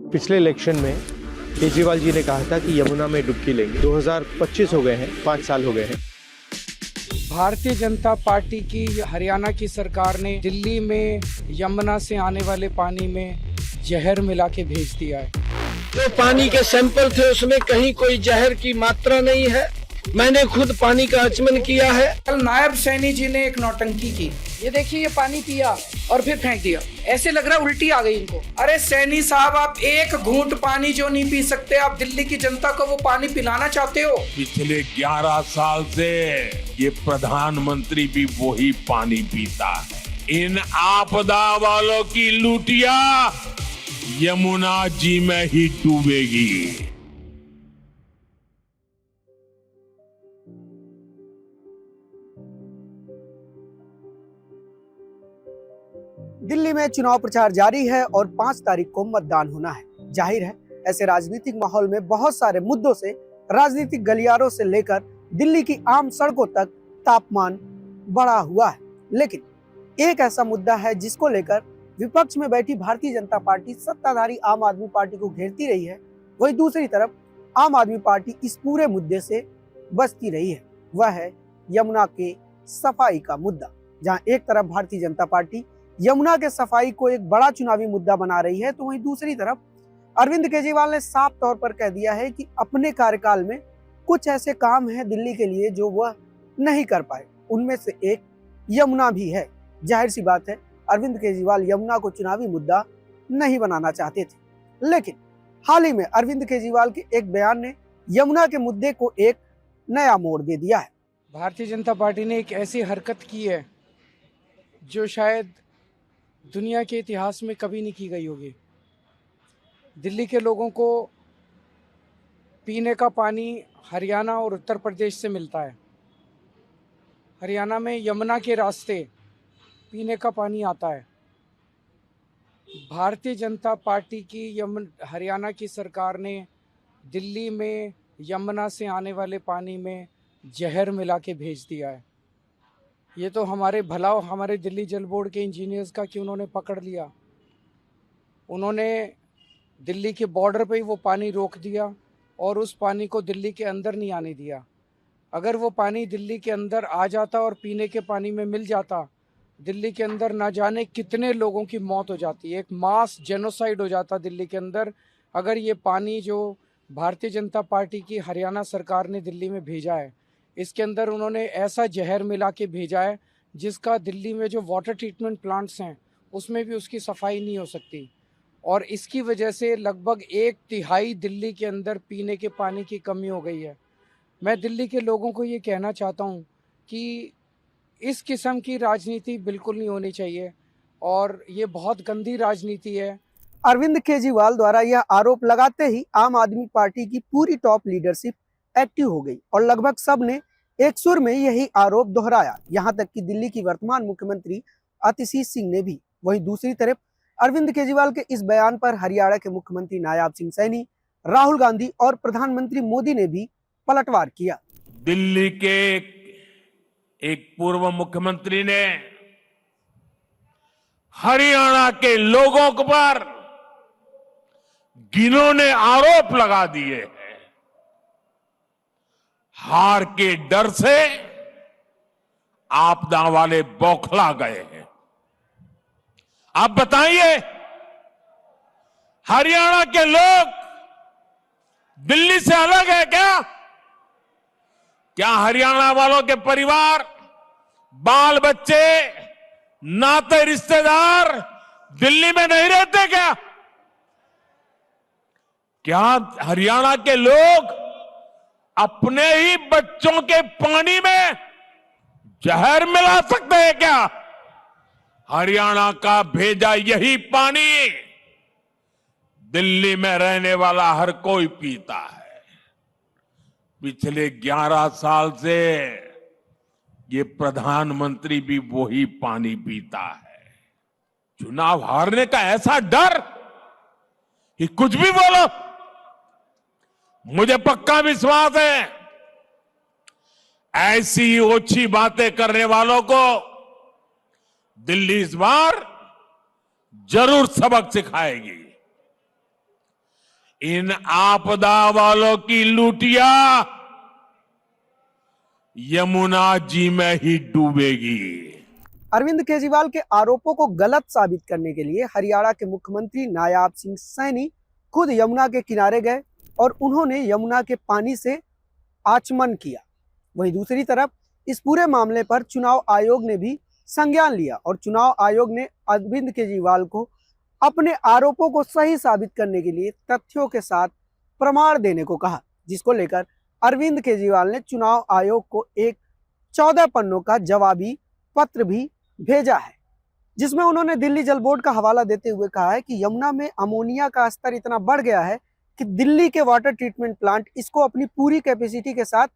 पिछले इलेक्शन में केजरीवाल जी ने कहा था कि यमुना में डुबकी लेंगे। 2025 हो गए हैं, 5 साल हो गए हैं। भारतीय जनता पार्टी की हरियाणा की सरकार ने दिल्ली में यमुना से आने वाले पानी में जहर मिला के भेज दिया है। जो पानी के सैंपल थे उसमें कहीं कोई जहर की मात्रा नहीं है। मैंने खुद पानी का आचमन किया है। कल नायब सैनी जी ने एक नौटंकी की, ये देखिए ये पानी पिया और फिर फेंक दिया, ऐसे लग रहा उल्टी आ गई इनको। अरे सैनी साहब, आप एक घूंट पानी जो नहीं पी सकते, आप दिल्ली की जनता को वो पानी पिलाना चाहते हो? पिछले 11 साल से ये प्रधानमंत्री भी वही पानी पीता है। इन आपदा वालों की लूटिया यमुना जी में ही डूबेगी। दिल्ली में चुनाव प्रचार जारी है और 5 तारीख को मतदान होना है। जाहिर है, ऐसे राजनीतिक माहौल में बहुत सारे मुद्दों से, राजनीतिक गलियारों से लेकर दिल्ली की आम सड़कों तक तापमान बढ़ा हुआ है। लेकिन एक ऐसा मुद्दा है जिसको लेकर विपक्ष में बैठी भारतीय जनता पार्टी सत्ताधारी आम आदमी पार्टी को घेरती रही है, वही दूसरी तरफ आम आदमी पार्टी इस पूरे मुद्दे से बचती रही है। वह है यमुना के सफाई का मुद्दा, जहां एक तरफ भारतीय जनता पार्टी यमुना के सफाई को एक बड़ा चुनावी मुद्दा बना रही है, तो वहीं दूसरी तरफ अरविंद केजरीवाल ने साफ तौर पर कह दिया है कि अपने कार्यकाल में कुछ ऐसे काम हैं दिल्ली के लिए जो वह नहीं कर पाए, उनमें से एक यमुना भी है। जाहिर सी बात है, अरविंद केजरीवाल यमुना को चुनावी मुद्दा नहीं बनाना चाहते थे, लेकिन हाल ही में अरविंद केजरीवाल के एक बयान ने यमुना के मुद्दे को एक नया मोड़ दे दिया है। भारतीय जनता पार्टी ने एक ऐसी हरकत की है जो शायद दुनिया के इतिहास में कभी नहीं की गई होगी। दिल्ली के लोगों को पीने का पानी हरियाणा और उत्तर प्रदेश से मिलता है। हरियाणा में यमुना के रास्ते पीने का पानी आता है। भारतीय जनता पार्टी की हरियाणा की सरकार ने दिल्ली में यमुना से आने वाले पानी में जहर मिला के भेज दिया है। ये तो हमारे भला हमारे दिल्ली जल बोर्ड के इंजीनियर्स का कि उन्होंने पकड़ लिया, उन्होंने दिल्ली के बॉर्डर पे ही वो पानी रोक दिया और उस पानी को दिल्ली के अंदर नहीं आने दिया। अगर वो पानी दिल्ली के अंदर आ जाता और पीने के पानी में मिल जाता, दिल्ली के अंदर ना जाने कितने लोगों की मौत हो जाती, एक मास जेनोसाइड हो जाता दिल्ली के अंदर, अगर ये पानी जो भारतीय जनता पार्टी की हरियाणा सरकार ने दिल्ली में भेजा है, इसके अंदर उन्होंने ऐसा जहर मिला के भेजा है जिसका दिल्ली में जो वाटर ट्रीटमेंट प्लांट्स हैं उसमें भी उसकी सफाई नहीं हो सकती। और इसकी वजह से लगभग 1/3 दिल्ली के अंदर पीने के पानी की कमी हो गई है। मैं दिल्ली के लोगों को ये कहना चाहता हूँ कि इस किस्म की राजनीति बिल्कुल नहीं होनी चाहिए और ये बहुत गंदी राजनीति है। अरविंद केजरीवाल द्वारा यह आरोप लगाते ही आम आदमी पार्टी की पूरी टॉप लीडरशिप एक्टिव हो गई और लगभग सब ने एक सुर में यही आरोप दोहराया, यहां तक कि दिल्ली की वर्तमान मुख्यमंत्री आतिशी सिंह ने भी। वहीं दूसरी तरफ अरविंद केजरीवाल के इस बयान पर हरियाणा के मुख्यमंत्री नायब सिंह सैनी, राहुल गांधी और प्रधानमंत्री मोदी ने भी पलटवार किया। दिल्ली के एक पूर्व मुख्यमंत्री ने हरियाणा के लोगों पर घिनौने आरोप लगा दिए हैं। हार के डर से आपदा वाले बौखला गए हैं। आप बताइए, हरियाणा के लोग दिल्ली से अलग है क्या? क्या हरियाणा वालों के परिवार, बाल बच्चे, नाते रिश्तेदार दिल्ली में नहीं रहते क्या? क्या हरियाणा के लोग अपने ही बच्चों के पानी में जहर मिला सकते हैं क्या? हरियाणा का भेजा यही पानी दिल्ली में रहने वाला हर कोई पीता है। पिछले 11 साल से ये प्रधानमंत्री भी वही पानी पीता है। चुनाव हारने का ऐसा डर कि कुछ भी बोलो। मुझे पक्का विश्वास है ऐसी ओछी बातें करने वालों को दिल्ली इस बार जरूर सबक सिखाएगी। इन आपदा वालों की लुटिया यमुना जी में ही डूबेगी। अरविंद केजरीवाल के आरोपों को गलत साबित करने के लिए हरियाणा के मुख्यमंत्री नायाब सिंह सैनी खुद यमुना के किनारे गए और उन्होंने यमुना के पानी से आचमन किया। वहीं दूसरी तरफ इस पूरे मामले पर चुनाव आयोग ने भी संज्ञान लिया और चुनाव आयोग ने अरविंद केजरीवाल को अपने आरोपों को सही साबित करने के लिए तथ्यों के साथ प्रमाण देने को कहा, जिसको लेकर अरविंद केजरीवाल ने चुनाव आयोग को एक 14 पन्नों का जवाबी पत्र भी भेजा है, जिसमें उन्होंने दिल्ली जल बोर्ड का हवाला देते हुए कहा है कि यमुना में अमोनिया का स्तर इतना बढ़ गया है कि दिल्ली के वाटर ट्रीटमेंट प्लांट इसको अपनी पूरी कैपेसिटी के साथ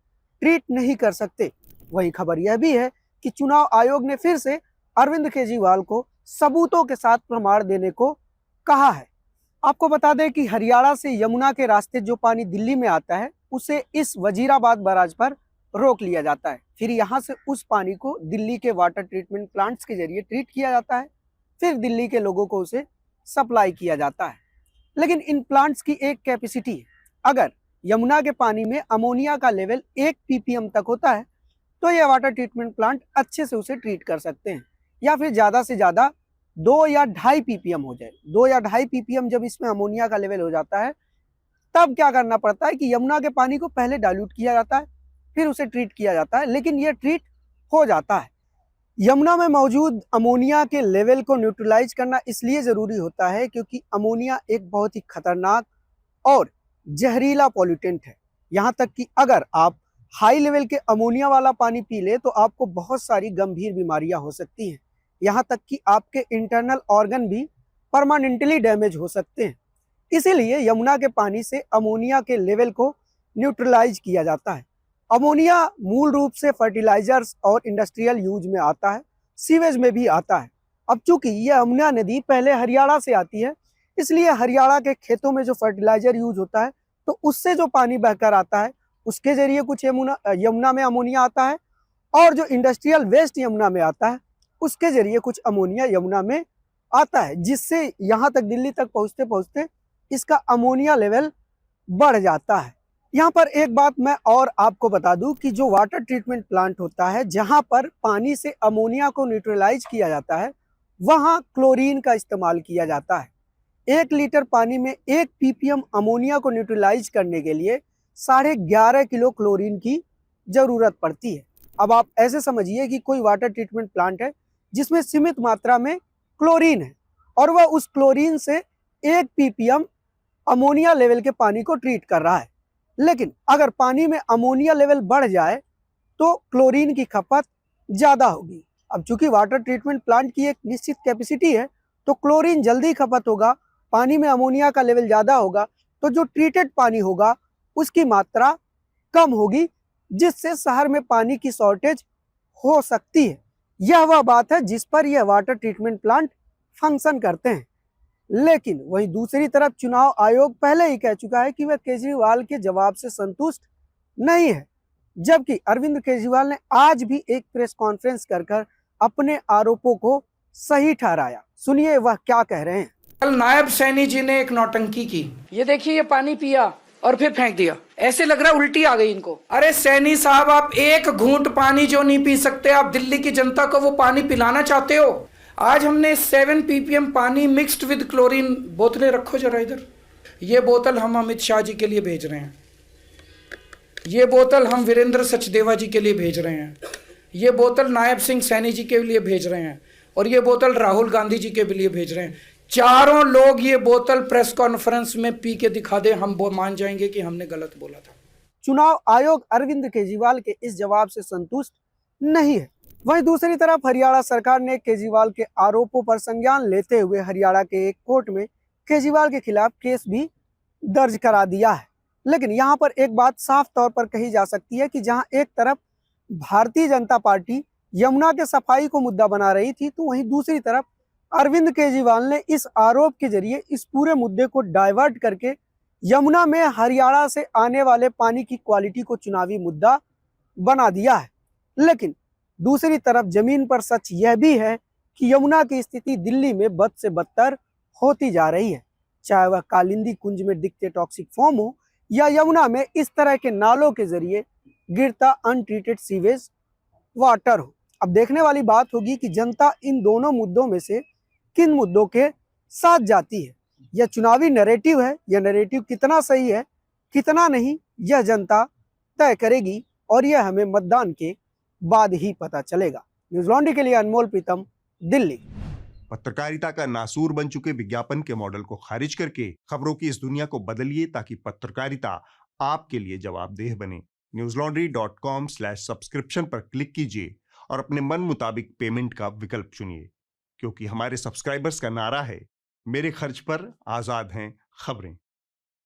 ट्रीट नहीं कर सकते। वहीं खबर यह भी है कि चुनाव आयोग ने फिर से अरविंद केजरीवाल को सबूतों के साथ प्रमाण देने को कहा है। आपको बता दें कि हरियाणा से यमुना के रास्ते जो पानी दिल्ली में आता है उसे इस वजीराबाद बैराज पर रोक लिया जाता है, फिर यहाँ से उस पानी को दिल्ली के वाटर ट्रीटमेंट प्लांट्स के जरिए ट्रीट किया जाता है, फिर दिल्ली के लोगों को उसे सप्लाई किया जाता है। लेकिन इन प्लांट्स की एक कैपेसिटी है, अगर यमुना के पानी में अमोनिया का लेवल 1 ppm तक होता है तो यह वाटर ट्रीटमेंट प्लांट अच्छे से उसे ट्रीट कर सकते हैं, या फिर ज़्यादा से ज़्यादा 2 या 2.5 ppm हो जाए। 2 या 2.5 ppm जब इसमें अमोनिया का लेवल हो जाता है तब क्या करना पड़ता है कि यमुना के पानी को पहले डाइल्यूट किया जाता है, फिर उसे ट्रीट किया जाता है, लेकिन यह ट्रीट हो जाता है। यमुना में मौजूद अमोनिया के लेवल को न्यूट्रलाइज करना इसलिए ज़रूरी होता है क्योंकि अमोनिया एक बहुत ही खतरनाक और जहरीला पॉल्यूटेंट है। यहाँ तक कि अगर आप हाई लेवल के अमोनिया वाला पानी पी ले तो आपको बहुत सारी गंभीर बीमारियां हो सकती हैं, यहाँ तक कि आपके इंटरनल ऑर्गन भी परमानेंटली डैमेज हो सकते हैं। इसीलिए यमुना के पानी से अमोनिया के लेवल को न्यूट्रलाइज किया जाता है। अमोनिया मूल रूप से फर्टिलाइजर्स और इंडस्ट्रियल यूज में आता है, सीवेज में भी आता है। अब चूंकि यह यमुना नदी पहले हरियाणा से आती है, इसलिए हरियाणा के खेतों में जो फर्टिलाइजर यूज होता है तो उससे जो पानी बहकर आता है उसके जरिए कुछ यमुना में अमोनिया आता है, और जो इंडस्ट्रियल वेस्ट यमुना में आता है उसके जरिए कुछ अमोनिया यमुना में आता है, जिससे यहाँ तक दिल्ली तक पहुँचते पहुँचते इसका अमोनिया लेवल बढ़ जाता है। यहाँ पर एक बात मैं और आपको बता दूं कि जो वाटर ट्रीटमेंट प्लांट होता है जहाँ पर पानी से अमोनिया को न्यूट्रलाइज किया जाता है वहाँ क्लोरीन का इस्तेमाल किया जाता है। 1 लीटर पानी में 1 ppm अमोनिया को न्यूट्रलाइज करने के लिए 11.5 किलो क्लोरीन की ज़रूरत पड़ती है। अब आप ऐसे समझिए कि कोई वाटर ट्रीटमेंट प्लांट है जिसमें सीमित मात्रा में क्लोरीन है और वह उस क्लोरीन से 1 ppm अमोनिया लेवल के पानी को ट्रीट कर रहा है, लेकिन अगर पानी में अमोनिया लेवल बढ़ जाए तो क्लोरीन की खपत ज़्यादा होगी। अब चूंकि वाटर ट्रीटमेंट प्लांट की एक निश्चित कैपेसिटी है तो क्लोरीन जल्दी खपत होगा, पानी में अमोनिया का लेवल ज़्यादा होगा तो जो ट्रीटेड पानी होगा उसकी मात्रा कम होगी, जिससे शहर में पानी की शॉर्टेज हो सकती है। यह वह बात है जिस पर यह वाटर ट्रीटमेंट प्लांट फंक्शन करते हैं। लेकिन वहीं दूसरी तरफ चुनाव आयोग पहले ही कह चुका है कि वह केजरीवाल के जवाब से संतुष्ट नहीं है, जबकि अरविंद केजरीवाल ने आज भी एक प्रेस कॉन्फ्रेंस कर अपने आरोपों को सही ठहराया। सुनिए वह क्या कह रहे हैं। कल नायब सैनी जी ने एक नौटंकी की, ये देखिए ये पानी पिया और फिर फेंक दिया, ऐसे लग रहा उल्टी आ गई इनको। अरे सैनी साहब, आप एक घूंट पानी जो नहीं पी सकते, आप दिल्ली की जनता को वो पानी पिलाना चाहते हो? आज हमने 7 ppm पानी मिक्स्ड विद क्लोरीन बोतलें रखो जरा इधर। ये बोतल हम अमित शाह जी के लिए भेज रहे हैं, ये बोतल हम वीरेंद्र सचदेवा जी के लिए भेज रहे हैं, ये बोतल नायब सिंह सैनी जी के लिए भेज रहे हैं, और ये बोतल राहुल गांधी जी के लिए भेज रहे हैं। चारों लोग ये बोतल प्रेस कॉन्फ्रेंस में पी के दिखा दे, हम मान जाएंगे कि हमने गलत बोला था। चुनाव आयोग अरविंद केजरीवाल के इस जवाब से संतुष्ट नहीं है। वहीं दूसरी तरफ हरियाणा सरकार ने केजरीवाल के आरोपों पर संज्ञान लेते हुए हरियाणा के एक कोर्ट में केजरीवाल के खिलाफ केस भी दर्ज करा दिया है। लेकिन यहाँ पर एक बात साफ तौर पर कही जा सकती है कि जहाँ एक तरफ भारतीय जनता पार्टी यमुना के सफाई को मुद्दा बना रही थी, तो वहीं दूसरी तरफ अरविंद केजरीवाल ने इस आरोप के जरिए इस पूरे मुद्दे को डाइवर्ट करके यमुना में हरियाणा से आने वाले पानी की क्वालिटी को चुनावी मुद्दा बना दिया है। लेकिन दूसरी तरफ जमीन पर सच यह भी है कि यमुना की स्थिति दिल्ली में बद से बदतर होती जा रही है। चाहे वह कालिंदी कुंज में दिखते टॉक्सिक फोम हो या यमुना में इस तरह के नालों के जरिए गिरता अनट्रीटेड सीवेज वाटर हो। अब देखने वाली बात होगी कि जनता इन दोनों मुद्दों में से किन मुद्दों के साथ जाती है। यह चुनावी नैरेटिव है, यह नैरेटिव कितना सही है कितना नहीं यह जनता तय करेगी और यह हमें मतदान के बाद ही पता चलेगा। न्यूज़ लॉन्ड्री के लिए अनमोल प्रीतम, दिल्ली। पत्रकारिता का नासूर बन चुके विज्ञापन के मॉडल को खारिज करके खबरों की इस दुनिया को बदलिए ताकि पत्रकारिता आपके लिए जवाबदेह बने। newslaundry.com/subscription पर क्लिक कीजिए और अपने मन मुताबिक पेमेंट का विकल्प चुनिए, क्योंकि हमारे सब्सक्राइबर्स का नारा है, मेरे खर्च पर आजाद हैं खबरें।